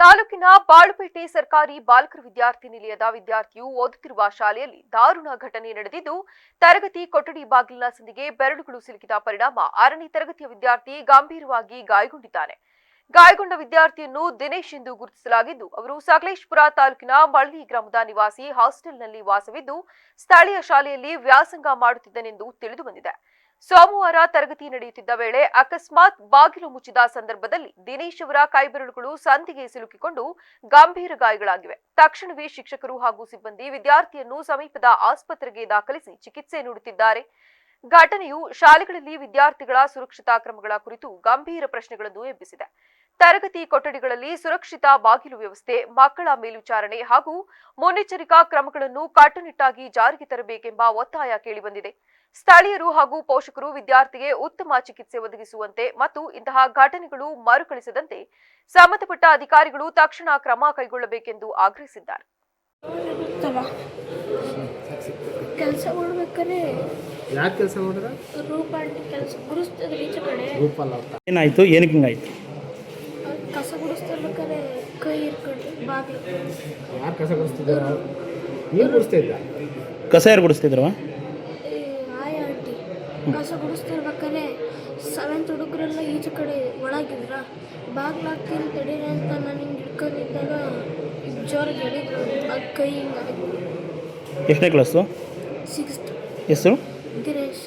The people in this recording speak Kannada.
ತಾಲೂಕಿನ ಬಾಳುಪೇಟೆ ಸರ್ಕಾರಿ ಬಾಲಕರ ವಿದ್ಯಾರ್ಥಿ ನಿಲಯದ ವಿದ್ಯಾರ್ಥಿಯು ಓದುತ್ತಿರುವ ಶಾಲೆಯಲ್ಲಿ ದಾರುಣ ಘಟನೆ ನಡೆದಿದ್ದು, ತರಗತಿ ಕೊಠಡಿ ಬಾಗಿಲಿನ ಸಂದಿಗೆ ಬೆರಳುಗಳು ಸಿಲುಕಿದ ಪರಿಣಾಮ 6ನೇ ತರಗತಿಯ ವಿದ್ಯಾರ್ಥಿ ಗಂಭೀರವಾಗಿ ಗಾಯಗೊಂಡಿದ್ದಾನೆ. ಗಾಯಗೊಂಡ ವಿದ್ಯಾರ್ಥಿಯನ್ನು ದಿನೇಶ್ ಎಂದು ಗುರುತಿಸಲಾಗಿದ್ದು, ಅವರು ಸಕಲೇಶಪುರ ತಾಲೂಕಿನ ಮಳಲಿ ಗ್ರಾಮದ ನಿವಾಸಿ. ಹಾಸ್ಟೆಲ್ನಲ್ಲಿ ವಾಸವಿದ್ದು ಸ್ಥಳೀಯ ಶಾಲೆಯಲ್ಲಿ ವ್ಯಾಸಂಗ ಮಾಡುತ್ತಿದ್ದನೆಂದು ತಿಳಿದುಬಂದಿದೆ. ಸೋಮವಾರ ತರಗತಿ ನಡೆಯುತ್ತಿದ್ದ ವೇಳೆ ಅಕಸ್ಮಾತ್ ಬಾಗಿಲು ಮುಚ್ಚಿದ ಸಂದರ್ಭದಲ್ಲಿ ದಿನೇಶ್ ಅವರ ಕೈಬೆರಳುಗಳು ಸಂದಿಗೆ ಸಿಲುಕಿಕೊಂಡು ಗಂಭೀರ ಗಾಯಗಳಾಗಿವೆ. ತಕ್ಷಣವೇ ಶಿಕ್ಷಕರು ಹಾಗೂ ಸಿಬ್ಬಂದಿ ವಿದ್ಯಾರ್ಥಿಯನ್ನು ಸಮೀಪದ ಆಸ್ಪತ್ರೆಗೆ ದಾಖಲಿಸಿ ಚಿಕಿತ್ಸೆ ನೀಡುತ್ತಿದ್ದಾರೆ. ಘಟನೆಯು ಶಾಲೆಗಳಲ್ಲಿ ವಿದ್ಯಾರ್ಥಿಗಳ ಸುರಕ್ಷತಾ ಕ್ರಮಗಳ ಕುರಿತು ಗಂಭೀರ ಪ್ರಶ್ನೆಗಳನ್ನು ಎಬ್ಬಿಸಿದೆ. ತರಗತಿ ಕೊಠಡಿಗಳಲ್ಲಿ ಸುರಕ್ಷಿತ ಬಾಗಿಲು ವ್ಯವಸ್ಥೆ, ಮಕ್ಕಳ ಮೇಲ್ವಿಚಾರಣೆ ಹಾಗೂ ಮುನ್ನೆಚ್ಚರಿಕಾ ಕ್ರಮಗಳನ್ನು ಕಟ್ಟುನಿಟ್ಟಾಗಿ ಜಾರಿಗೆ ತರಬೇಕೆಂಬ ಒತ್ತಾಯ ಕೇಳಿಬಂದಿದೆ. ಸ್ಥಳೀಯರು ಹಾಗೂ ಪೋಷಕರು ವಿದ್ಯಾರ್ಥಿಗೆ ಉತ್ತಮ ಚಿಕಿತ್ಸೆ ಒದಗಿಸುವಂತೆ ಮತ್ತು ಇಂತಹ ಘಟನೆಗಳು ಮರುಕಳಿಸದಂತೆ ಸಂಬಂಧಪಟ್ಟ ಅಧಿಕಾರಿಗಳು ತಕ್ಷಣ ಕ್ರಮ ಕೈಗೊಳ್ಳಬೇಕೆಂದು ಆಗ್ರಹಿಸಿದ್ದಾರೆ. ಕೆಲಸ ಮಾಡ್ಬೇಕಾದ್ರೆ ಯಾಕೆ ಕೆಲಸ ಮಾಡಿದ್ರೆ ಕೆಲಸ ಗುಡಿಸ್ತಿದ್ರು ಈಚೆ ಕಡೆ ಏನಾಯ್ತು? ಏನಕ್ಕೆ ಹಿಂಗಾಯ್ತು? ಕಸ ಗುಡಿಸ್ತಿರ್ಬೇಕಾದ್ರೆ ಕೈ ಇರ್ಕೊಂಡು ಬಾಗಿಲು. ಯಾರು ಕಸ ಗುಡಿಸ್ತಿದ್ದಾರ? ನೀವು ಗುಡಿಸ್ತಾ ಇದ್ದ? ಕಸ ಯಾರು ಗುಡಿಸ್ತಿದ್ರು? ಆಯ ಆಂಟಿ ಕಸ ಗುಡಿಸ್ತಿರ್ಬೇಕಾದ್ರೆ 7th ಹುಡುಗರೆಲ್ಲ ಈಚೆ ಕಡೆ ಒಳಗಿದ್ರ. ಬಾಗಿಲು ಹಾಕ್ತೀನಿ ತಡೀರಿ ಅಂತ ನಾನು ಹಿಂಗೆ ಹಿಡ್ಕೊಂಡಿದ್ದಾಗ ಜೋರಾಗಿ ಹೇಳಿದ್ರು. ಅದು ಕೈ ಹಿಂಗೆ. ಎಷ್ಟನೇ ಕ್ಲಾಸು? 6th. ಹೆಸರು? ದಿನೇಶ್.